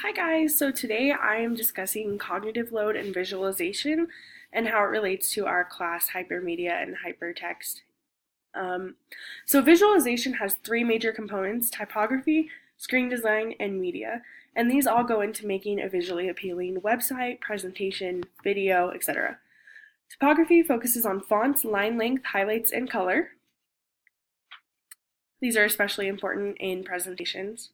Hi guys, so today I am discussing cognitive load and visualization and how it relates to our class hypermedia and hypertext. So visualization has three major components: typography, screen design, and media. And these all go into making a visually appealing website, presentation, video, etc. Typography focuses on fonts, line length, highlights, and color. These are especially important in presentations.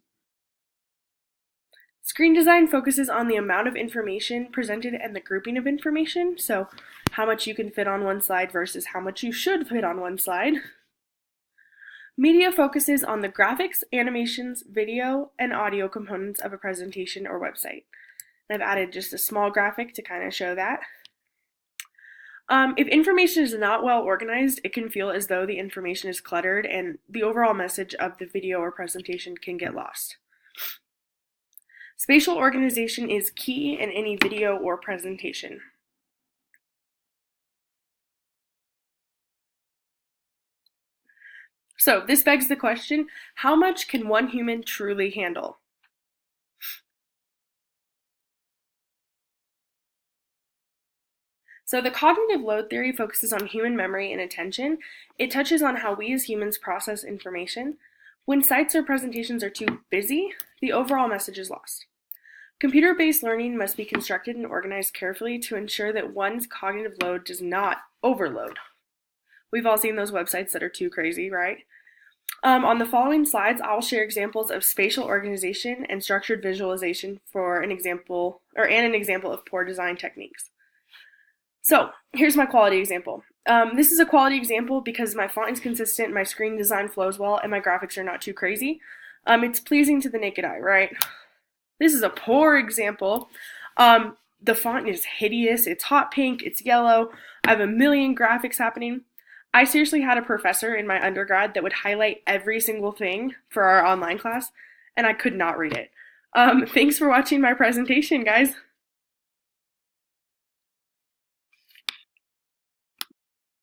Screen design focuses on the amount of information presented and the grouping of information, so how much you can fit on one slide versus how much you should fit on one slide. Media focuses on the graphics, animations, video, and audio components of a presentation or website. I've added just a small graphic to kind of show that. If information is not well organized, it can feel as though the information is cluttered and the overall message of the video or presentation can get lost. Spatial organization is key in any video or presentation. So this begs the question, how much can one human truly handle? So the cognitive load theory focuses on human memory and attention. It touches on how we as humans process information. When sites or presentations are too busy, the overall message is lost. Computer-based learning must be constructed and organized carefully to ensure that one's cognitive load does not overload. We've all seen those websites that are too crazy, right? On the following slides, I'll share examples of spatial organization and structured visualization for an example of poor design techniques. So here's my quality example. This is a quality example because my font is consistent, my screen design flows well, and my graphics are not too crazy. It's pleasing to the naked eye, right? This is a poor example. The font is hideous, it's hot pink, it's yellow, I have a million graphics happening. I seriously had a professor in my undergrad that would highlight every single thing for our online class, and I could not read it. Thanks for watching my presentation, guys.